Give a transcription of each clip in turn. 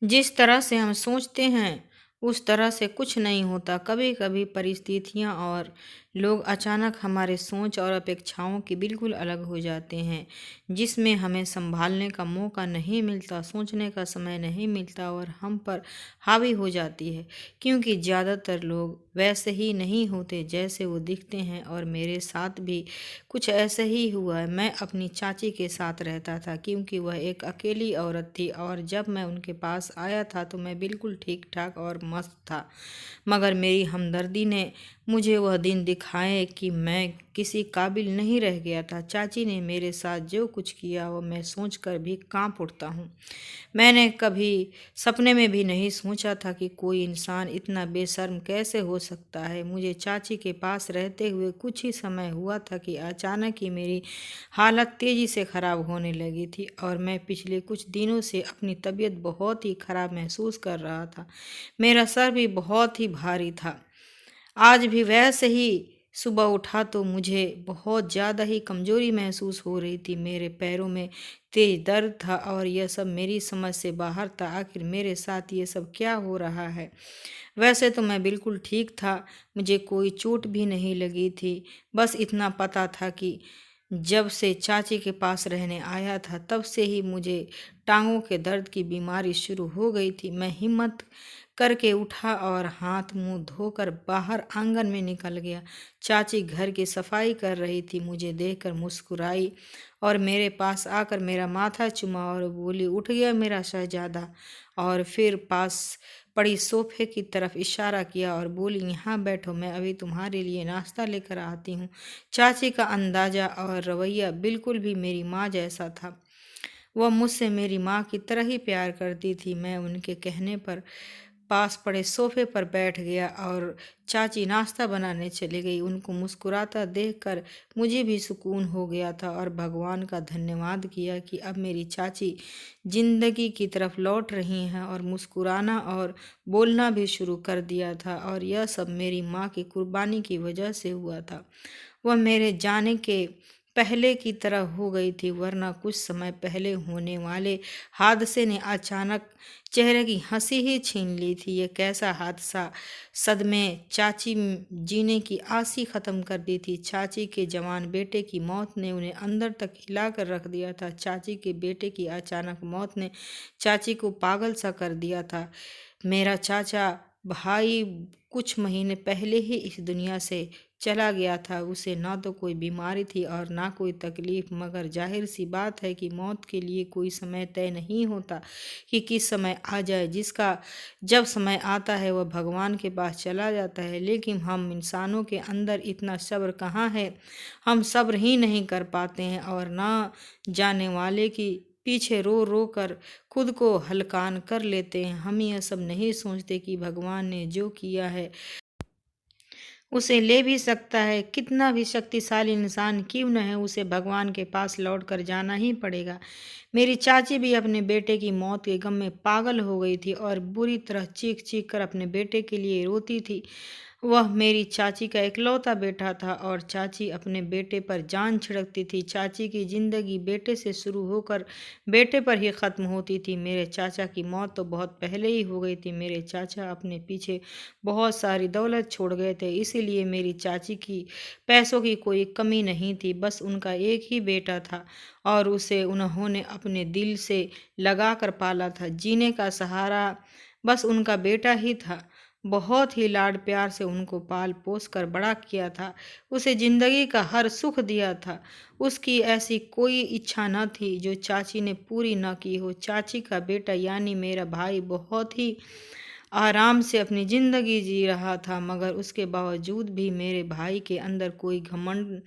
जिस तरह से हम सोचते हैं उस तरह से कुछ नहीं होता। कभी कभी परिस्थितियाँ और लोग अचानक हमारे सोच और अपेक्षाओं के बिल्कुल अलग हो जाते हैं, जिसमें हमें संभालने का मौका नहीं मिलता, सोचने का समय नहीं मिलता और हम पर हावी हो जाती है। क्योंकि ज़्यादातर लोग वैसे ही नहीं होते जैसे वो दिखते हैं, और मेरे साथ भी कुछ ऐसा ही हुआ है। मैं अपनी चाची के साथ रहता था क्योंकि वह एक अकेली औरत थी, और जब मैं उनके पास आया था तो मैं बिल्कुल ठीक ठाक और मस्त था। मगर मेरी हमदर्दी ने मुझे वह दिन दिखाए कि मैं किसी काबिल नहीं रह गया था। चाची ने मेरे साथ जो कुछ किया वो मैं सोचकर भी कांप उठता हूँ। मैंने कभी सपने में भी नहीं सोचा था कि कोई इंसान इतना बेशर्म कैसे हो सकता है। मुझे चाची के पास रहते हुए कुछ ही समय हुआ था कि अचानक ही मेरी हालत तेज़ी से ख़राब होने लगी थी, और मैं पिछले कुछ दिनों से अपनी तबीयत बहुत ही ख़राब महसूस कर रहा था। मेरा सर भी बहुत ही भारी था। आज भी वैसे ही सुबह उठा तो मुझे बहुत ज़्यादा ही कमज़ोरी महसूस हो रही थी। मेरे पैरों में तेज़ दर्द था, और यह सब मेरी समझ से बाहर था। आखिर मेरे साथ ये सब क्या हो रहा है? वैसे तो मैं बिल्कुल ठीक था, मुझे कोई चोट भी नहीं लगी थी। बस इतना पता था कि जब से चाची के पास रहने आया था तब से ही मुझे टांगों के दर्द की बीमारी शुरू हो गई थी। मैं हिम्मत करके उठा और हाथ मुंह धोकर बाहर आंगन में निकल गया। चाची घर की सफाई कर रही थी, मुझे देखकर मुस्कुराई और मेरे पास आकर मेरा माथा चूमा और बोली, उठ गया मेरा शहजादा। और फिर पास पड़ी सोफे की तरफ इशारा किया और बोली, यहाँ बैठो, मैं अभी तुम्हारे लिए नाश्ता लेकर आती हूँ। चाची का अंदाज़ा और रवैया बिल्कुल भी मेरी माँ जैसा था। वह मुझसे मेरी माँ की तरह ही प्यार करती थी। मैं उनके कहने पर पास पड़े सोफे पर बैठ गया और चाची नाश्ता बनाने चली गई। उनको मुस्कुराता देखकर मुझे भी सुकून हो गया था, और भगवान का धन्यवाद किया कि अब मेरी चाची जिंदगी की तरफ लौट रही हैं और मुस्कुराना और बोलना भी शुरू कर दिया था। और यह सब मेरी माँ की कुर्बानी की वजह से हुआ था। वह मेरे जाने के पहले की तरह हो गई थी, वरना कुछ समय पहले होने वाले हादसे ने अचानक चेहरे की हंसी ही छीन ली थी। ये कैसा हादसा! सदमे चाची जीने की आस ही खत्म कर दी थी। चाची के जवान बेटे की मौत ने उन्हें अंदर तक हिला कर रख दिया था। चाची के बेटे की अचानक मौत ने चाची को पागल सा कर दिया था। मेरा चाचा भाई कुछ महीने पहले ही इस दुनिया से चला गया था। उसे ना तो कोई बीमारी थी और ना कोई तकलीफ, मगर जाहिर सी बात है कि मौत के लिए कोई समय तय नहीं होता कि किस समय आ जाए। जिसका जब समय आता है वह भगवान के पास चला जाता है। लेकिन हम इंसानों के अंदर इतना सब्र कहाँ है? हम सब्र ही नहीं कर पाते हैं, और ना जाने वाले की पीछे रो रो कर खुद को हलकान कर लेते हैं। हम यह सब नहीं सोचते कि भगवान ने जो किया है उसे ले भी सकता है। कितना भी शक्तिशाली इंसान क्यों न है, उसे भगवान के पास लौट कर जाना ही पड़ेगा। मेरी चाची भी अपने बेटे की मौत के गम में पागल हो गई थी और बुरी तरह चीख चीख कर अपने बेटे के लिए रोती थी। वह मेरी चाची का इकलौता बेटा था और चाची अपने बेटे पर जान छिड़कती थी। चाची की जिंदगी बेटे से शुरू होकर बेटे पर ही ख़त्म होती थी। मेरे चाचा की मौत तो बहुत पहले ही हो गई थी। मेरे चाचा अपने पीछे बहुत सारी दौलत छोड़ गए थे, इसीलिए मेरी चाची की पैसों की कोई कमी नहीं थी। बस उनका एक ही बेटा था और उसे उन्होंने अपने दिल से लगा कर पाला था। जीने का सहारा बस उनका बेटा ही था। बहुत ही लाड प्यार से उनको पाल पोस कर बड़ा किया था, उसे जिंदगी का हर सुख दिया था। उसकी ऐसी कोई इच्छा न थी जो चाची ने पूरी न की हो। चाची का बेटा यानी मेरा भाई बहुत ही आराम से अपनी ज़िंदगी जी रहा था, मगर उसके बावजूद भी मेरे भाई के अंदर कोई घमंड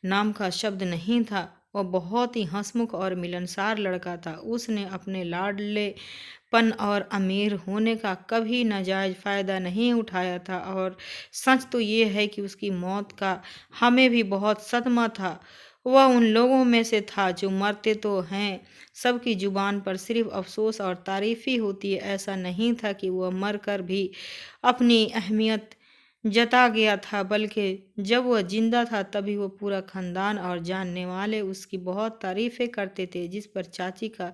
नाम का शब्द नहीं था। वह बहुत ही हंसमुख और मिलनसार लड़का था। उसने अपने लाडलेपन और अमीर होने का कभी नाजायज़ फ़ायदा नहीं उठाया था, और सच तो ये है कि उसकी मौत का हमें भी बहुत सदमा था। वह उन लोगों में से था जो मरते तो हैं, सबकी जुबान पर सिर्फ अफसोस और तारीफ ही होती है। ऐसा नहीं था कि वह मर कर भी अपनी अहमियत जता गया था, बल्कि जब वह जिंदा था तभी वो पूरा खानदान और जानने वाले उसकी बहुत तारीफें करते थे, जिस पर चाची का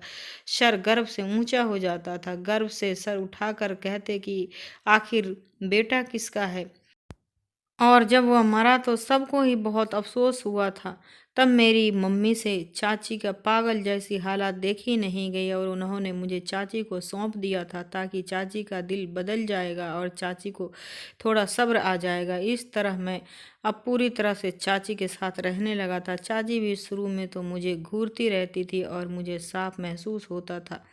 सर गर्व से ऊंचा हो जाता था। गर्व से सर उठाकर कहते कि आखिर बेटा किसका है। और जब वह मरा तो सबको ही बहुत अफसोस हुआ था। तब मेरी मम्मी से चाची का पागल जैसी हालत देखी नहीं गई और उन्होंने मुझे चाची को सौंप दिया था, ताकि चाची का दिल बदल जाएगा और चाची को थोड़ा सब्र आ जाएगा। इस तरह मैं अब पूरी तरह से चाची के साथ रहने लगा था। चाची भी शुरू में तो मुझे घूरती रहती थी और मुझे साफ महसूस होता था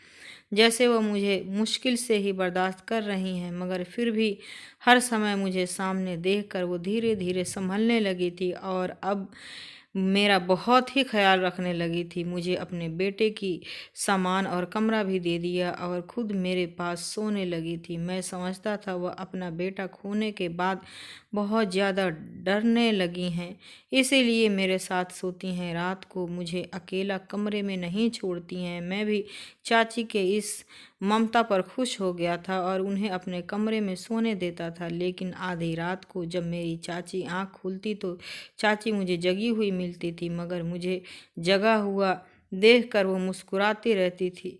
जैसे वो मुझे मुश्किल से ही बर्दाश्त कर रही हैं, मगर फिर भी हर समय मुझे सामने देखकर वो धीरे धीरे संभलने लगी थी और अब मेरा बहुत ही ख्याल रखने लगी थी। मुझे अपने बेटे की सामान और कमरा भी दे दिया और खुद मेरे पास सोने लगी थी। मैं समझता था वह अपना बेटा खोने के बाद बहुत ज़्यादा डरने लगी हैं, इसीलिए मेरे साथ सोती हैं। रात को मुझे अकेला कमरे में नहीं छोड़ती हैं। मैं भी चाची के इस ममता पर खुश हो गया था और उन्हें अपने कमरे में सोने देता था। लेकिन आधी रात को जब मेरी चाची आंख खुलती तो चाची मुझे जगी हुई मिलती थी, मगर मुझे जगा हुआ देखकर वो मुस्कुराती रहती थी।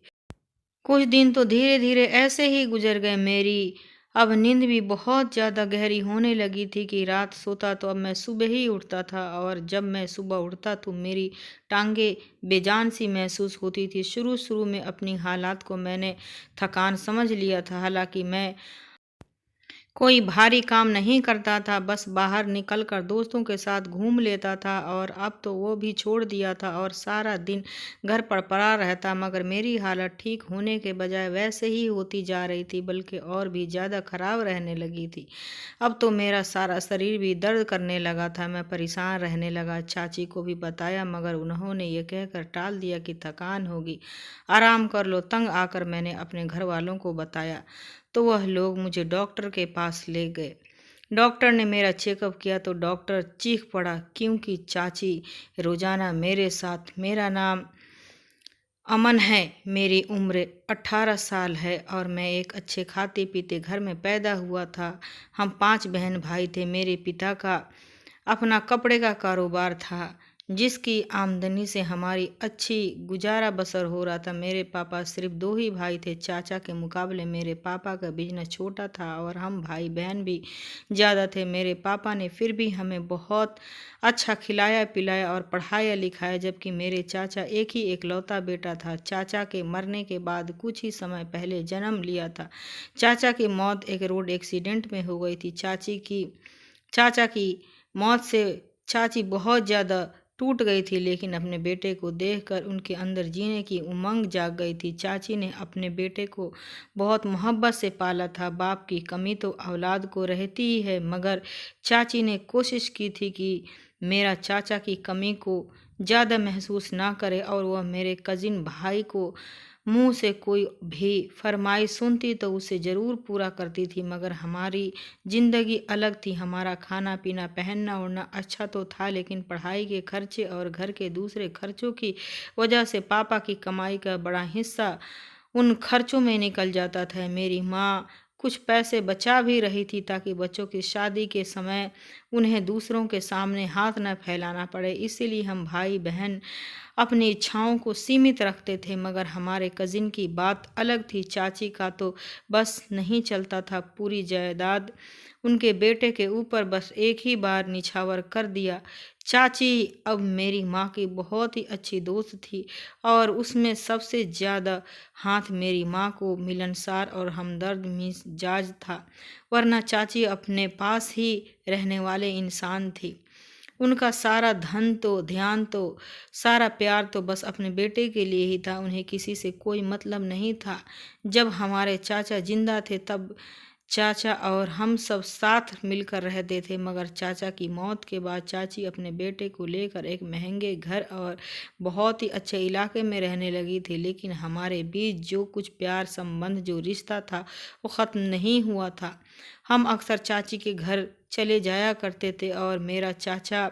कुछ दिन तो धीरे धीरे ऐसे ही गुजर गए। मेरी अब नींद भी बहुत ज़्यादा गहरी होने लगी थी कि रात सोता तो अब मैं सुबह ही उठता था, और जब मैं सुबह उठता तो मेरी टांगे बेजान सी महसूस होती थी। शुरू शुरू में अपनी हालात को मैंने थकान समझ लिया था। हालांकि मैं कोई भारी काम नहीं करता था, बस बाहर निकलकर दोस्तों के साथ घूम लेता था, और अब तो वो भी छोड़ दिया था और सारा दिन घर पर पड़ा रहता। मगर मेरी हालत ठीक होने के बजाय वैसे ही होती जा रही थी, बल्कि और भी ज़्यादा खराब रहने लगी थी। अब तो मेरा सारा शरीर भी दर्द करने लगा था। मैं परेशान रहने लगा। चाची को भी बताया, मगर उन्होंने ये कहकर टाल दिया कि थकान होगी, आराम कर लो। तंग आकर मैंने अपने घर वालों को बताया तो वह लोग मुझे डॉक्टर के पास ले गए। डॉक्टर ने मेरा चेकअप किया तो डॉक्टर चीख पड़ा, क्योंकि चाची रोजाना मेरे साथ। मेरा नाम अमन है, मेरी उम्र 18 साल है और मैं एक अच्छे खाते पीते घर में पैदा हुआ था। हम 5 बहन भाई थे। मेरे पिता का अपना कपड़े का कारोबार था, जिसकी आमदनी से हमारी अच्छी गुजारा बसर हो रहा था। मेरे पापा सिर्फ 2 ही भाई थे। चाचा के मुकाबले मेरे पापा का बिजनेस छोटा था और हम भाई बहन भी ज़्यादा थे। मेरे पापा ने फिर भी हमें बहुत अच्छा खिलाया पिलाया और पढ़ाया लिखाया, जबकि मेरे चाचा एक ही एकलौता बेटा था। चाचा के मरने के बाद कुछ ही समय पहले जन्म लिया था। चाचा की मौत एक रोड एक्सीडेंट में हो गई थी। चाचा की मौत से चाची बहुत ज़्यादा टूट गई थी, लेकिन अपने बेटे को देखकर उनके अंदर जीने की उमंग जाग गई थी। चाची ने अपने बेटे को बहुत मोहब्बत से पाला था। बाप की कमी तो औलाद को रहती ही है, मगर चाची ने कोशिश की थी कि मेरा चाचा की कमी को ज़्यादा महसूस ना करे, और वह मेरे कजिन भाई को मुंह से कोई भी फरमाइश सुनती तो उसे ज़रूर पूरा करती थी। मगर हमारी ज़िंदगी अलग थी। हमारा खाना पीना पहनना ओढ़ना अच्छा तो था, लेकिन पढ़ाई के खर्चे और घर के दूसरे खर्चों की वजह से पापा की कमाई का बड़ा हिस्सा उन खर्चों में निकल जाता था। मेरी माँ कुछ पैसे बचा भी रही थी, ताकि बच्चों की शादी के समय उन्हें दूसरों के सामने हाथ न फैलाना पड़े। इसीलिए हम भाई बहन अपनी इच्छाओं को सीमित रखते थे। मगर हमारे कजिन की बात अलग थी। चाची का तो बस नहीं चलता था। पूरी जायदाद उनके बेटे के ऊपर बस एक ही बार निछावर कर दिया। चाची अब मेरी माँ की बहुत ही अच्छी दोस्त थी, और उसमें सबसे ज़्यादा हाथ मेरी माँ को मिलनसार और हमदर्द मिजाज था। वरना चाची अपने पास ही रहने वाले इंसान थी। उनका सारा धन तो ध्यान तो सारा प्यार तो बस अपने बेटे के लिए ही था। उन्हें किसी से कोई मतलब नहीं था। जब हमारे चाचा जिंदा थे तब चाचा और हम सब साथ मिलकर रहते थे, मगर चाचा की मौत के बाद चाची अपने बेटे को लेकर एक महंगे घर और बहुत ही अच्छे इलाके में रहने लगी थी। लेकिन हमारे बीच जो कुछ प्यार संबंध जो रिश्ता था वो ख़त्म नहीं हुआ था। हम अक्सर चाची के घर चले जाया करते थे, और मेरा चाचा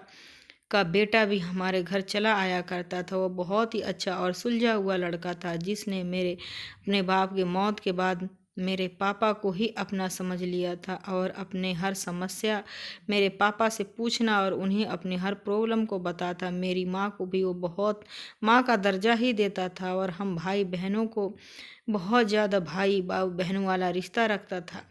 का बेटा भी हमारे घर चला आया करता था। वो बहुत ही अच्छा और सुलझा हुआ लड़का था, जिसने मेरे अपने बाप की मौत के बाद मेरे पापा को ही अपना समझ लिया था और अपने हर समस्या मेरे पापा से पूछना और उन्हें अपनी हर प्रॉब्लम को बताता। मेरी माँ को भी वो बहुत माँ का दर्जा ही देता था और हम भाई बहनों को बहुत ज़्यादा भाई बहनों वाला रिश्ता रखता था।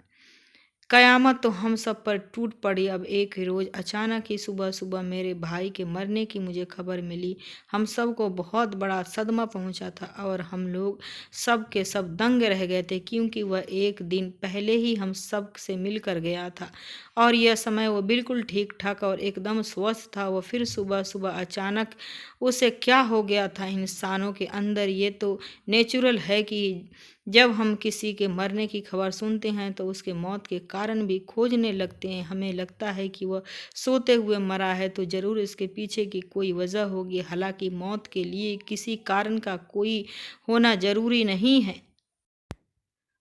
कयामत तो हम सब पर टूट पड़ी। अब एक रोज़ अचानक ही सुबह सुबह मेरे भाई के मरने की मुझे खबर मिली। हम सब को बहुत बड़ा सदमा पहुंचा था और हम लोग सब के सब दंग रह गए थे, क्योंकि वह एक दिन पहले ही हम सब से मिलकर गया था और यह समय वो बिल्कुल ठीक ठाक और एकदम स्वस्थ था। वो फिर सुबह सुबह अचानक उसे क्या हो गया था। इंसानों के अंदर ये तो नेचुरल है कि जब हम किसी के मरने की खबर सुनते हैं तो उसके मौत के कारण भी खोजने लगते हैं। हमें लगता है कि वह सोते हुए मरा है तो ज़रूर इसके पीछे की कोई वजह होगी। हालांकि मौत के लिए किसी कारण का कोई होना ज़रूरी नहीं है।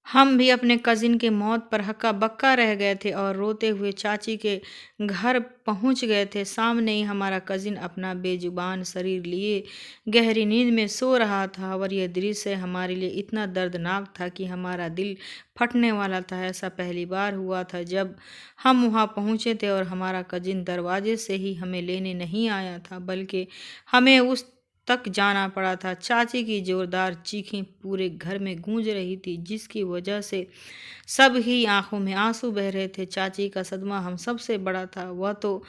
हम भी अपने कजिन के मौत पर हक्का बक्का रह गए थे और रोते हुए चाची के घर पहुंच गए थे। सामने ही हमारा कजिन अपना बेजुबान शरीर लिए गहरी नींद में सो रहा था और यह दृश्य हमारे लिए इतना दर्दनाक था कि हमारा दिल फटने वाला था। ऐसा पहली बार हुआ था जब हम वहां पहुंचे थे और हमारा कजिन दरवाजे से ही हमें लेने नहीं आया था, बल्कि हमें उस तक जाना पड़ा था। चाची की जोरदार चीखें पूरे घर में गूंज रही थी, जिसकी वजह से सब ही आंखों में आंसू बह रहे थे। चाची का सदमा हम सबसे बड़ा था, वह तो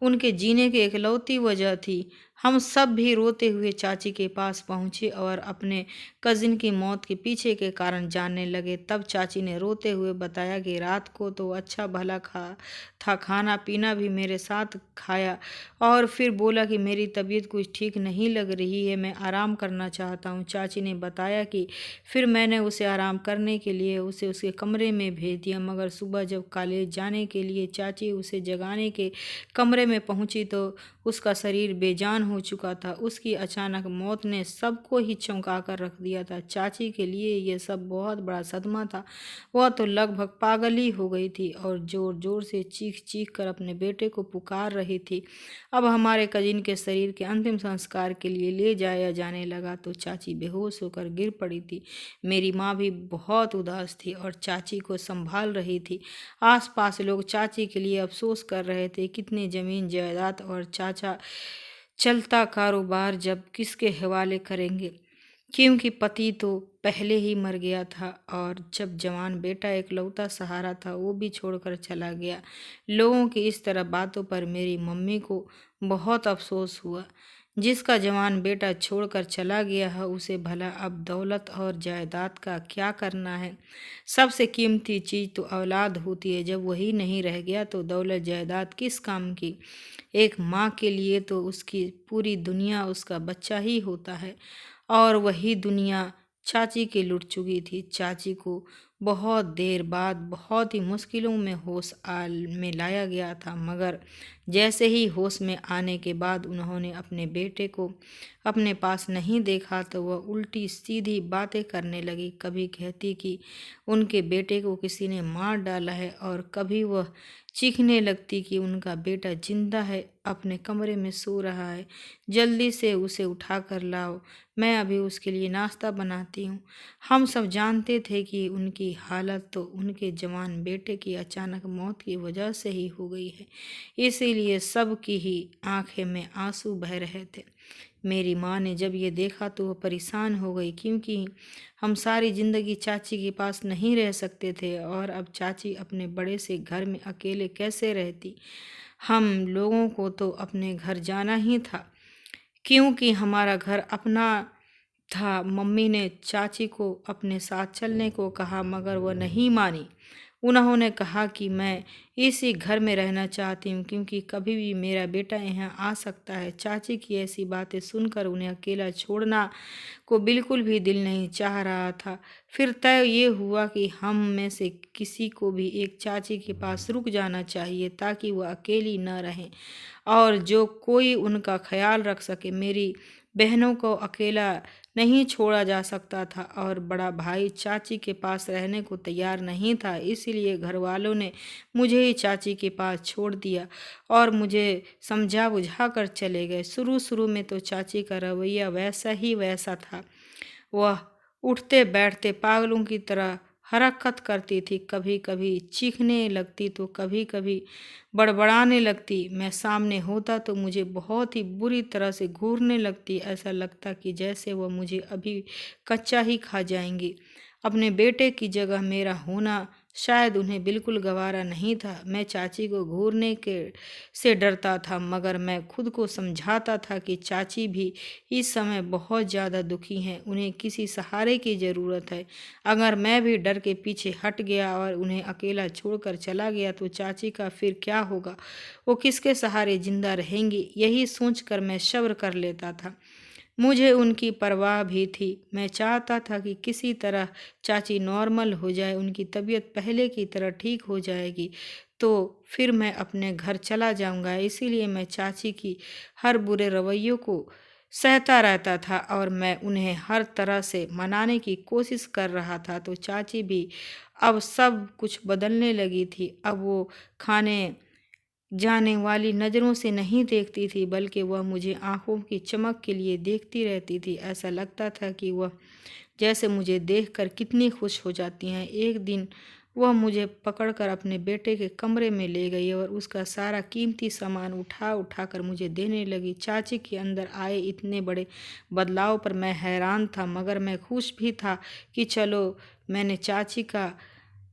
उनके जीने की इकलौती वजह थी। हम सब भी रोते हुए चाची के पास पहुंचे और अपने कजिन की मौत के पीछे के कारण जानने लगे। तब चाची ने रोते हुए बताया कि रात को तो अच्छा भला खाना पीना भी मेरे साथ खाया और फिर बोला कि मेरी तबीयत कुछ ठीक नहीं लग रही है, मैं आराम करना चाहता हूँ। चाची ने बताया कि फिर मैंने उसे आराम करने के लिए उसे उसके कमरे में भेज दिया, मगर सुबह जब कॉलेज जाने के लिए चाची उसे जगाने के कमरे में पहुंची तो उसका शरीर बेजान हो चुका था। उसकी अचानक मौत ने सबको ही चौंका कर रख दिया था। चाची के लिए यह सब बहुत बड़ा सदमा था। वह तो लगभग पागल ही हो गई थी और जोर जोर से चीख चीख कर अपने बेटे को पुकार रही थी। अब हमारे कजिन के शरीर के अंतिम संस्कार के लिए ले जाया जाने लगा तो चाची बेहोश होकर गिर पड़ी थी। मेरी माँ भी बहुत उदास थी और चाची को संभाल रही थी। आसपास लोग चाची के लिए अफसोस कर रहे थे, कितनी जमीन जायदाद और चाचा चलता कारोबार जब किसके हवाले करेंगे, क्योंकि पति तो पहले ही मर गया था और जब जवान बेटा इकलौता सहारा था वो भी छोड़कर चला गया। लोगों की इस तरह बातों पर मेरी मम्मी को बहुत अफसोस हुआ। जिसका जवान बेटा छोड़कर चला गया है उसे भला अब दौलत और जायदाद का क्या करना है। सबसे कीमती चीज़ तो औलाद होती है, जब वही नहीं रह गया तो दौलत जायदाद किस काम की। एक माँ के लिए तो उसकी पूरी दुनिया उसका बच्चा ही होता है और वही दुनिया चाची की लुट चुकी थी। चाची को बहुत देर बाद बहुत ही मुश्किलों में में लाया गया था, मगर जैसे ही होश में आने के बाद उन्होंने अपने बेटे को अपने पास नहीं देखा तो वह उल्टी सीधी बातें करने लगी। कभी कहती कि उनके बेटे को किसी ने मार डाला है और कभी वह चीखने लगती कि उनका बेटा जिंदा है, अपने कमरे में सो रहा है, जल्दी से उसे उठा कर लाओ, मैं अभी उसके लिए नाश्ता बनाती हूँ। हम सब जानते थे कि उनकी हालत तो उनके जवान बेटे की अचानक मौत की वजह से ही हो गई है, इसीलिए सबकी ही आंखें में आंसू बह रहे थे। मेरी माँ ने जब ये देखा तो वह परेशान हो गई, क्योंकि हम सारी ज़िंदगी चाची के पास नहीं रह सकते थे और अब चाची अपने बड़े से घर में अकेले कैसे रहती। हम लोगों को तो अपने घर जाना ही था, क्योंकि हमारा घर अपना था। मम्मी ने चाची को अपने साथ चलने को कहा, मगर वह नहीं मानी। उन्होंने कहा कि मैं इसी घर में रहना चाहती हूँ, क्योंकि कभी भी मेरा बेटा यहाँ आ सकता है। चाची की ऐसी बातें सुनकर उन्हें अकेला छोड़ना को बिल्कुल भी दिल नहीं चाह रहा था। फिर तय ये हुआ कि हम में से किसी को भी एक चाची के पास रुक जाना चाहिए, ताकि वह अकेली न रहें और जो कोई उनका ख्याल रख सके। मेरी बहनों को अकेला नहीं छोड़ा जा सकता था और बड़ा भाई चाची के पास रहने को तैयार नहीं था, इसीलिए घर वालों ने मुझे ही चाची के पास छोड़ दिया और मुझे समझा बुझा कर चले गए। शुरू शुरू में तो चाची का रवैया वैसा ही वैसा था। वह उठते बैठते पागलों की तरह हरकत करती थी, कभी कभी चीखने लगती तो कभी कभी बड़बड़ाने लगती। मैं सामने होता तो मुझे बहुत ही बुरी तरह से घूरने लगती। ऐसा लगता कि जैसे वह मुझे अभी कच्चा ही खा जाएंगी। अपने बेटे की जगह मेरा होना शायद उन्हें बिल्कुल गवारा नहीं था। मैं चाची को घूरने के से डरता था, मगर मैं खुद को समझाता था कि चाची भी इस समय बहुत ज़्यादा दुखी हैं, उन्हें किसी सहारे की ज़रूरत है। अगर मैं भी डर के पीछे हट गया और उन्हें अकेला छोड़कर चला गया तो चाची का फिर क्या होगा, वो किसके सहारे जिंदा रहेंगी। यही सोचकर मैं सब्र कर लेता था। मुझे उनकी परवाह भी थी। मैं चाहता था कि किसी तरह चाची नॉर्मल हो जाए, उनकी तबीयत पहले की तरह ठीक हो जाएगी तो फिर मैं अपने घर चला जाऊंगा। इसीलिए मैं चाची की हर बुरे रवैयों को सहता रहता था और मैं उन्हें हर तरह से मनाने की कोशिश कर रहा था। तो चाची भी अब सब कुछ बदलने लगी थी। अब वो खाने जाने वाली नज़रों से नहीं देखती थी, बल्कि वह मुझे आंखों की चमक के लिए देखती रहती थी। ऐसा लगता था कि वह जैसे मुझे देखकर कितनी खुश हो जाती हैं। एक दिन वह मुझे पकड़कर अपने बेटे के कमरे में ले गई और उसका सारा कीमती सामान उठा उठा कर मुझे देने लगी। चाची के अंदर आए इतने बड़े बदलाव पर मैं हैरान था, मगर मैं खुश भी था कि चलो मैंने चाची का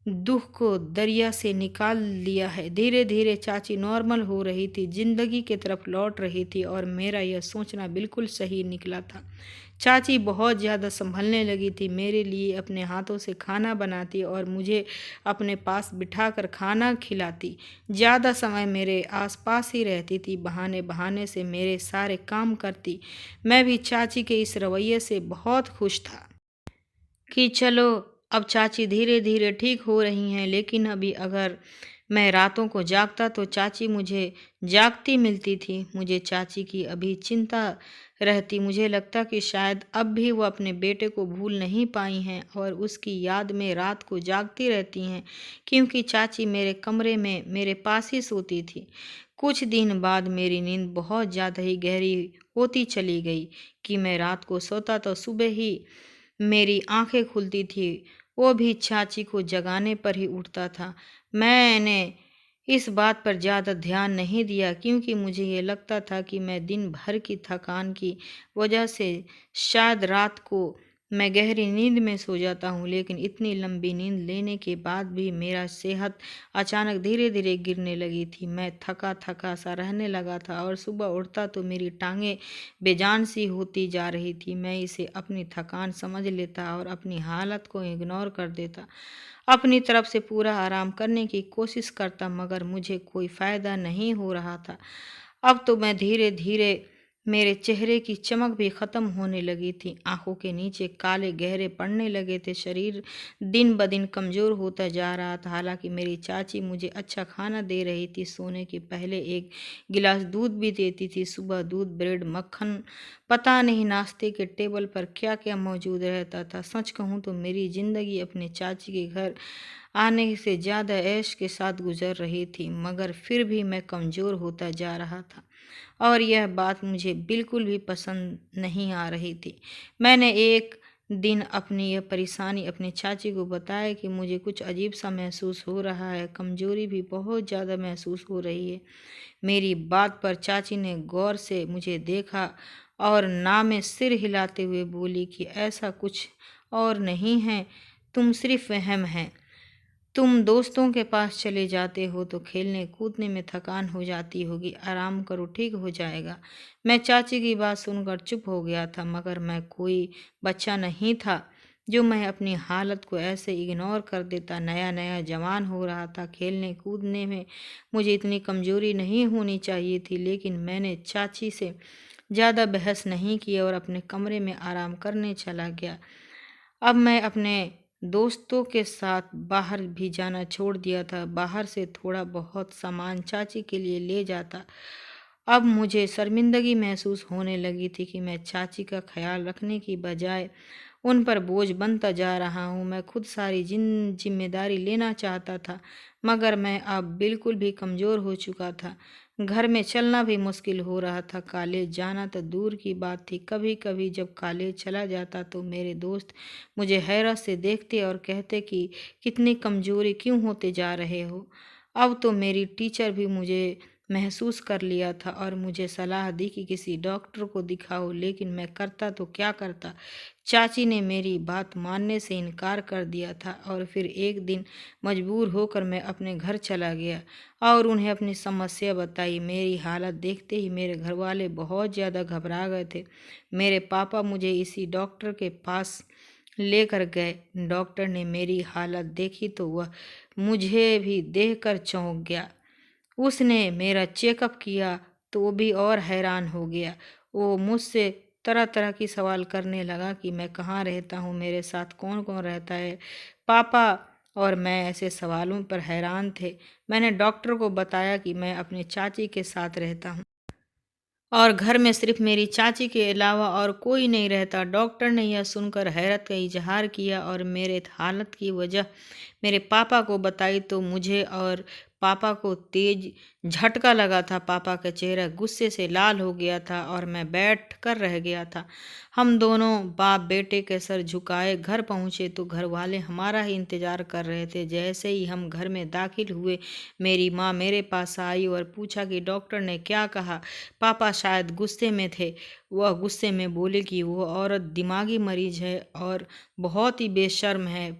दुख को दरिया से निकाल लिया है। धीरे धीरे चाची नॉर्मल हो रही थी, जिंदगी की तरफ लौट रही थी और मेरा यह सोचना बिल्कुल सही निकला था। चाची बहुत ज़्यादा संभलने लगी थी, मेरे लिए अपने हाथों से खाना बनाती और मुझे अपने पास बिठाकर खाना खिलाती। ज़्यादा समय मेरे आसपास ही रहती थी, बहाने बहाने से मेरे सारे काम करती। मैं भी चाची के इस रवैये से बहुत खुश था कि चलो अब चाची धीरे धीरे ठीक हो रही हैं। लेकिन अभी अगर मैं रातों को जागता तो चाची मुझे जागती मिलती थी। मुझे चाची की अभी चिंता रहती। मुझे लगता कि शायद अब भी वो अपने बेटे को भूल नहीं पाई हैं और उसकी याद में रात को जागती रहती हैं, क्योंकि चाची मेरे कमरे में मेरे पास ही सोती थी। कुछ दिन बाद मेरी नींद बहुत ज़्यादा ही गहरी होती चली गई कि मैं रात को सोता तो सुबह ही मेरी आंखें खुलती थी। वो भी चाची को जगाने पर ही उठता था। मैंने इस बात पर ज़्यादा ध्यान नहीं दिया, क्योंकि मुझे ये लगता था कि मैं दिन भर की थकान की वजह से शायद रात को मैं गहरी नींद में सो जाता हूँ। लेकिन इतनी लंबी नींद लेने के बाद भी मेरा सेहत अचानक धीरे धीरे गिरने लगी थी। मैं थका थका सा रहने लगा था और सुबह उठता तो मेरी टांगें बेजान सी होती जा रही थी। मैं इसे अपनी थकान समझ लेता और अपनी हालत को इग्नोर कर देता, अपनी तरफ से पूरा आराम करने की कोशिश करता, मगर मुझे कोई फ़ायदा नहीं हो रहा था। अब तो मैं धीरे धीरे मेरे चेहरे की चमक भी ख़त्म होने लगी थी। आंखों के नीचे काले गहरे पड़ने लगे थे। शरीर दिन ब दिन कमज़ोर होता जा रहा था। हालांकि मेरी चाची मुझे अच्छा खाना दे रही थी। सोने के पहले एक गिलास दूध भी देती थी। सुबह दूध, ब्रेड, मक्खन, पता नहीं नाश्ते के टेबल पर क्या क्या मौजूद रहता था। सच कहूँ तो मेरी ज़िंदगी अपने चाची के घर आने से ज़्यादा ऐश के साथ गुजर रही थी, मगर फिर भी मैं कमज़ोर होता जा रहा था और यह बात मुझे बिल्कुल भी पसंद नहीं आ रही थी। मैंने एक दिन अपनी यह परेशानी अपनी चाची को बताया कि मुझे कुछ अजीब सा महसूस हो रहा है, कमज़ोरी भी बहुत ज़्यादा महसूस हो रही है। मेरी बात पर चाची ने गौर से मुझे देखा और ना में सिर हिलाते हुए बोली कि ऐसा कुछ और नहीं है, तुम सिर्फ वहम है। तुम दोस्तों के पास चले जाते हो तो खेलने कूदने में थकान हो जाती होगी, आराम करो, ठीक हो जाएगा। मैं चाची की बात सुनकर चुप हो गया था, मगर मैं कोई बच्चा नहीं था जो मैं अपनी हालत को ऐसे इग्नोर कर देता। नया नया जवान हो रहा था, खेलने कूदने में मुझे इतनी कमज़ोरी नहीं होनी चाहिए थी। लेकिन मैंने चाची से ज़्यादा बहस नहीं की और अपने कमरे में आराम करने चला गया। अब मैं अपने दोस्तों के साथ बाहर भी जाना छोड़ दिया था। बाहर से थोड़ा बहुत सामान चाची के लिए ले जाता। अब मुझे शर्मिंदगी महसूस होने लगी थी कि मैं चाची का ख्याल रखने की बजाय उन पर बोझ बनता जा रहा हूँ। मैं खुद सारी जिम्मेदारी लेना चाहता था, मगर मैं अब बिल्कुल भी कमज़ोर हो चुका था। घर में चलना भी मुश्किल हो रहा था। कॉलेज जाना तो दूर की बात थी। कभी कभी जब कॉलेज चला जाता तो मेरे दोस्त मुझे हैरत से देखते और कहते कि कितनी कमज़ोरी क्यों होते जा रहे हो। अब तो मेरी टीचर भी मुझे महसूस कर लिया था और मुझे सलाह दी कि किसी डॉक्टर को दिखाओ, लेकिन मैं करता तो क्या करता। चाची ने मेरी बात मानने से इनकार कर दिया था और फिर एक दिन मजबूर होकर मैं अपने घर चला गया और उन्हें अपनी समस्या बताई। मेरी हालत देखते ही मेरे घर वाले बहुत ज़्यादा घबरा गए थे। मेरे पापा मुझे इसी डॉक्टर के पास लेकर गए। डॉक्टर ने मेरी हालत देखी तो वह मुझे भी देखकर चौंक गया। उसने मेरा चेकअप किया तो वो भी और हैरान हो गया। वो मुझसे तरह तरह की सवाल करने लगा कि मैं कहाँ रहता हूँ, मेरे साथ कौन कौन रहता है। पापा और मैं ऐसे सवालों पर हैरान थे। मैंने डॉक्टर को बताया कि मैं अपने चाची के साथ रहता हूँ और घर में सिर्फ मेरी चाची के अलावा और कोई नहीं रहता। डॉक्टर ने यह सुनकर हैरत का इजहार किया और मेरे हालत की वजह मेरे पापा को बताई तो मुझे और पापा को तेज झटका लगा था। पापा का चेहरा गुस्से से लाल हो गया था और मैं बैठ कर रह गया था। हम दोनों बाप बेटे के सर झुकाए घर पहुँचे तो घर वाले हमारा ही इंतज़ार कर रहे थे। जैसे ही हम घर में दाखिल हुए, मेरी माँ मेरे पास आई और पूछा कि डॉक्टर ने क्या कहा। पापा शायद गुस्से में थे। वह गुस्से में बोले कि वो औरत दिमागी मरीज है और बहुत ही बेशर्म है।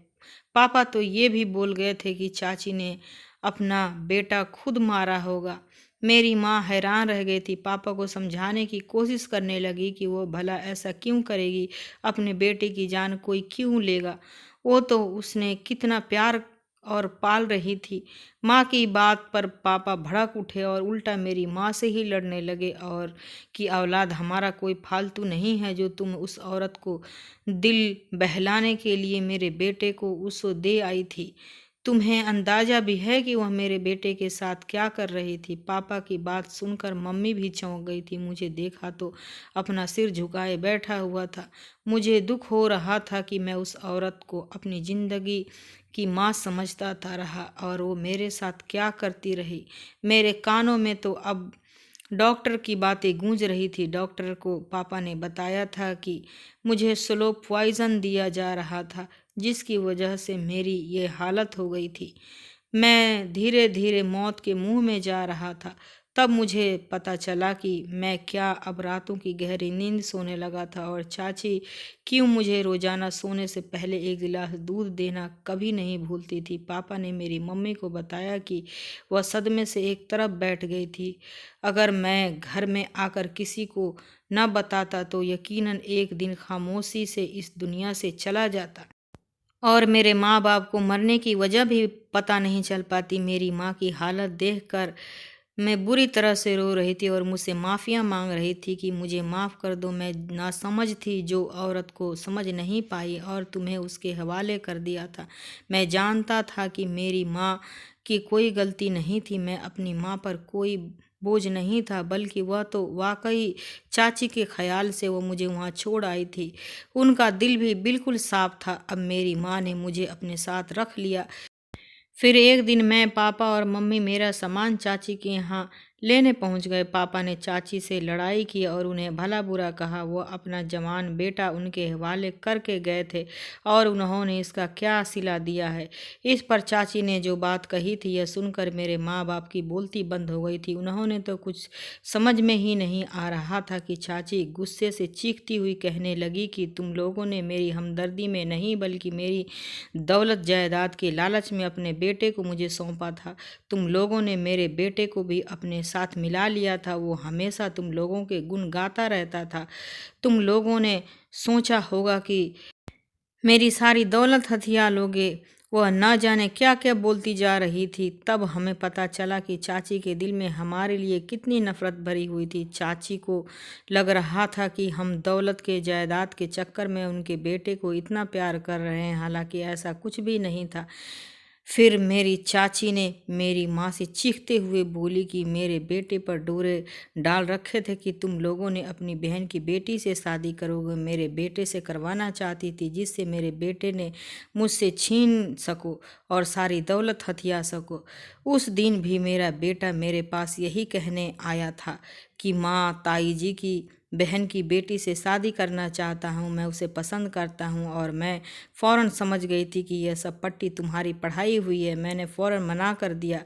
पापा तो ये भी बोल गए थे कि चाची ने अपना बेटा खुद मारा होगा। मेरी माँ हैरान रह गई थी। पापा को समझाने की कोशिश करने लगी कि वो भला ऐसा क्यों करेगी, अपने बेटे की जान कोई क्यों लेगा, वो तो उसने कितना प्यार और पाल रही थी। माँ की बात पर पापा भड़क उठे और उल्टा मेरी माँ से ही लड़ने लगे और कि औलाद हमारा कोई फालतू नहीं है जो तुम उस औरत को दिल बहलाने के लिए मेरे बेटे को उसको दे आई थी। तुम्हें अंदाजा भी है कि वह मेरे बेटे के साथ क्या कर रही थी। पापा की बात सुनकर मम्मी भी चौंक गई थी। मुझे देखा तो अपना सिर झुकाए बैठा हुआ था। मुझे दुख हो रहा था कि मैं उस औरत को अपनी ज़िंदगी की माँ समझता था रहा और वो मेरे साथ क्या करती रही। मेरे कानों में तो अब डॉक्टर की बातें गूंज रही थी। डॉक्टर को पापा ने बताया था कि मुझे स्लो पॉइज़न दिया जा रहा था, जिसकी वजह से मेरी ये हालत हो गई थी। मैं धीरे धीरे मौत के मुंह में जा रहा था। तब मुझे पता चला कि मैं क्या अब रातों की गहरी नींद सोने लगा था और चाची क्यों मुझे रोजाना सोने से पहले एक गिलास दूध देना कभी नहीं भूलती थी। पापा ने मेरी मम्मी को बताया कि वह सदमे से एक तरफ बैठ गई थी। अगर मैं घर में आकर किसी को न बताता तो यकीनन एक दिन खामोशी से इस दुनिया से चला जाता और मेरे माँ बाप को मरने की वजह भी पता नहीं चल पाती। मेरी माँ की हालत देखकर मैं बुरी तरह से रो रही थी और मुझसे माफ़िया मांग रही थी कि मुझे माफ़ कर दो। मैं नासमझ थी जो औरत को समझ नहीं पाई और तुम्हें उसके हवाले कर दिया था। मैं जानता था कि मेरी माँ की कोई गलती नहीं थी। मैं अपनी माँ पर कोई बोझ नहीं था, बल्कि वह तो वाकई चाची के ख्याल से वो मुझे वहाँ छोड़ आई थी। उनका दिल भी बिल्कुल साफ था। अब मेरी माँ ने मुझे अपने साथ रख लिया। फिर एक दिन मैं, पापा और मम्मी मेरा सामान चाची के यहाँ लेने पहुँच गए। पापा ने चाची से लड़ाई की और उन्हें भला बुरा कहा। वो अपना जवान बेटा उनके हवाले करके गए थे और उन्होंने इसका क्या सिला दिया है। इस पर चाची ने जो बात कही थी यह सुनकर मेरे माँ बाप की बोलती बंद हो गई थी। उन्होंने तो कुछ समझ में ही नहीं आ रहा था कि चाची गुस्से से चीखती हुई कहने लगी कि तुम लोगों ने मेरी हमदर्दी में नहीं बल्कि मेरी दौलत जायदाद के लालच में अपने बेटे को मुझे सौंपा था। तुम लोगों ने मेरे बेटे को भी अपने साथ मिला लिया था। वो हमेशा तुम लोगों के गुण गाता रहता था। तुम लोगों ने सोचा होगा कि मेरी सारी दौलत हथिया लोगे। वह न जाने क्या क्या बोलती जा रही थी। तब हमें पता चला कि चाची के दिल में हमारे लिए कितनी नफरत भरी हुई थी। चाची को लग रहा था कि हम दौलत के जायदाद के चक्कर में उनके बेटे को इतना प्यार कर रहे हैं, हालांकि ऐसा कुछ भी नहीं था। फिर मेरी चाची ने मेरी माँ से चीखते हुए बोली कि मेरे बेटे पर डोरे डाल रखे थे कि तुम लोगों ने अपनी बहन की बेटी से शादी करोगे। मेरे बेटे से करवाना चाहती थी जिससे मेरे बेटे ने मुझसे छीन सको और सारी दौलत हथिया सको। उस दिन भी मेरा बेटा मेरे पास यही कहने आया था कि माँ, ताई जी की बहन की बेटी से शादी करना चाहता हूँ, मैं उसे पसंद करता हूँ। और मैं फ़ौरन समझ गई थी कि यह सब पट्टी तुम्हारी पढ़ाई हुई है। मैंने फ़ौरन मना कर दिया।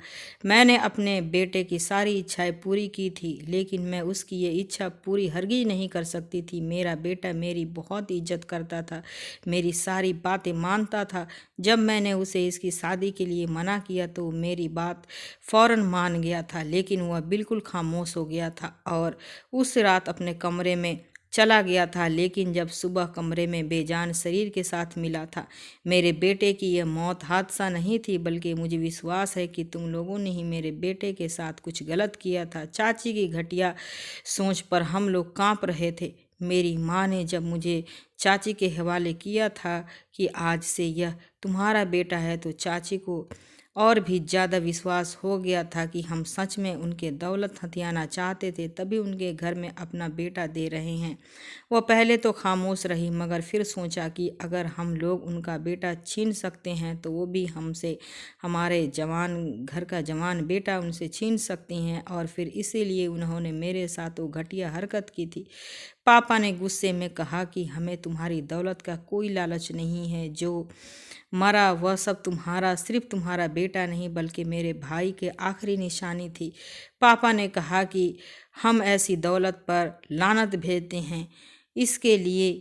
मैंने अपने बेटे की सारी इच्छाएं पूरी की थी, लेकिन मैं उसकी ये इच्छा पूरी हरगिज़ नहीं कर सकती थी। मेरा बेटा मेरी बहुत इज्जत करता था, मेरी सारी बातें मानता था। जब मैंने उसे इसकी शादी के लिए मना किया तो मेरी बात फ़ौरन मान गया था, लेकिन वह बिल्कुल खामोश हो गया था और उस रात अपने कमरे में चला गया था। लेकिन जब सुबह कमरे में बेजान शरीर के साथ मिला था, मेरे बेटे की यह मौत हादसा नहीं थी, बल्कि मुझे विश्वास है कि तुम लोगों ने ही मेरे बेटे के साथ कुछ गलत किया था। चाची की घटिया सोच पर हम लोग कांप रहे थे। मेरी माँ ने जब मुझे चाची के हवाले किया था कि आज से यह तुम्हारा बेटा है, तो चाची को और भी ज़्यादा विश्वास हो गया था कि हम सच में उनके दौलत हथियाना चाहते थे, तभी उनके घर में अपना बेटा दे रहे हैं। वह पहले तो खामोश रही, मगर फिर सोचा कि अगर हम लोग उनका बेटा छीन सकते हैं तो वो भी हमसे हमारे जवान घर का जवान बेटा उनसे छीन सकती हैं। और फिर इसीलिए उन्होंने मेरे साथ वो घटिया हरकत की थी। पापा ने गुस्से में कहा कि हमें तुम्हारी दौलत का कोई लालच नहीं है। जो मरा वह सब तुम्हारा, सिर्फ तुम्हारा बेटा नहीं बल्कि मेरे भाई के आखिरी निशानी थी। पापा ने कहा कि हम ऐसी दौलत पर लानत भेजते हैं, इसके लिए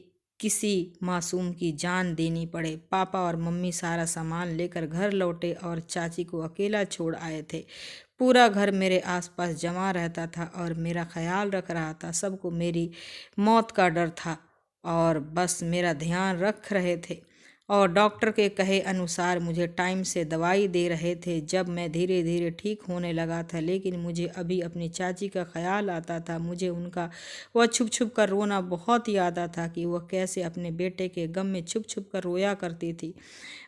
किसी मासूम की जान देनी पड़े। पापा और मम्मी सारा सामान लेकर घर लौटे और चाची को अकेला छोड़ आए थे। पूरा घर मेरे आसपास जमा रहता था और मेरा ख्याल रख रहा था। सबको मेरी मौत का डर था और बस मेरा ध्यान रख रहे थे और डॉक्टर के कहे अनुसार मुझे टाइम से दवाई दे रहे थे। जब मैं धीरे धीरे ठीक होने लगा था, लेकिन मुझे अभी अपनी चाची का ख्याल आता था। मुझे उनका वह छुप छुप कर रोना बहुत याद आता था कि वह कैसे अपने बेटे के गम में छुप छुप कर रोया करती थी।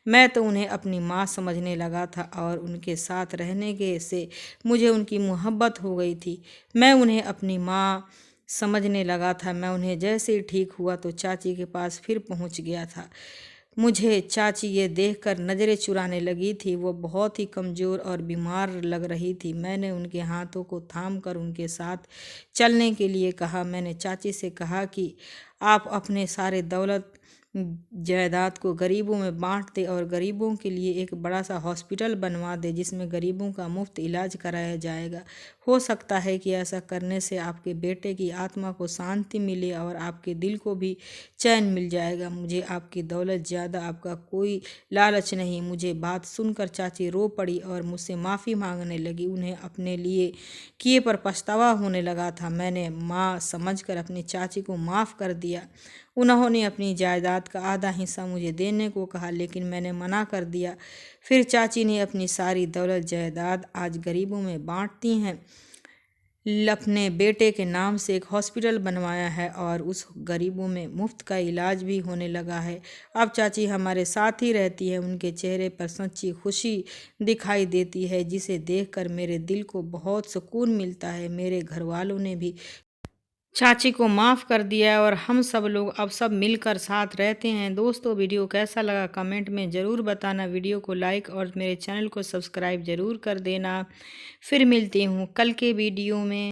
मैं तो उन्हें अपनी माँ समझने लगा था और उनके साथ रहने के से मुझे उनकी मोहब्बत हो गई थी। मैं उन्हें अपनी माँ समझने लगा था। मैं उन्हें जैसे ही ठीक हुआ तो चाची के पास फिर पहुँच गया था। मुझे चाची ये देखकर नज़रें चुराने लगी थी। वो बहुत ही कमज़ोर और बीमार लग रही थी। मैंने उनके हाथों को थाम कर उनके साथ चलने के लिए कहा। मैंने चाची से कहा कि आप अपने सारे दौलत जायदाद को गरीबों में बांट दे और गरीबों के लिए एक बड़ा सा हॉस्पिटल बनवा दे जिसमें गरीबों का मुफ्त इलाज कराया जाएगा। हो सकता है कि ऐसा करने से आपके बेटे की आत्मा को शांति मिले और आपके दिल को भी चैन मिल जाएगा। मुझे आपकी दौलत ज़्यादा आपका कोई लालच नहीं। मुझे बात सुनकर चाची रो पड़ी और मुझसे माफ़ी मांगने लगी। उन्हें अपने लिए किए पर पछतावा होने लगा था। मैंने माँ समझकर अपनी चाची को माफ़ कर दिया। उन्होंने अपनी जायदाद का आधा हिस्सा मुझे देने को कहा, लेकिन मैंने मना कर दिया। फिर चाची ने अपनी सारी दौलत जायदाद आज गरीबों में बांटती हैं। अपने बेटे के नाम से एक हॉस्पिटल बनवाया है और उस गरीबों में मुफ्त का इलाज भी होने लगा है। अब चाची हमारे साथ ही रहती है। उनके चेहरे पर सच्ची खुशी दिखाई देती है, जिसे देखकर मेरे दिल को बहुत सुकून मिलता है। मेरे घर वालों ने भी चाची को माफ़ कर दिया है और हम सब लोग अब सब मिलकर साथ रहते हैं। दोस्तों, वीडियो कैसा लगा कमेंट में ज़रूर बताना। वीडियो को लाइक और मेरे चैनल को सब्सक्राइब ज़रूर कर देना। फिर मिलती हूँ कल के वीडियो में।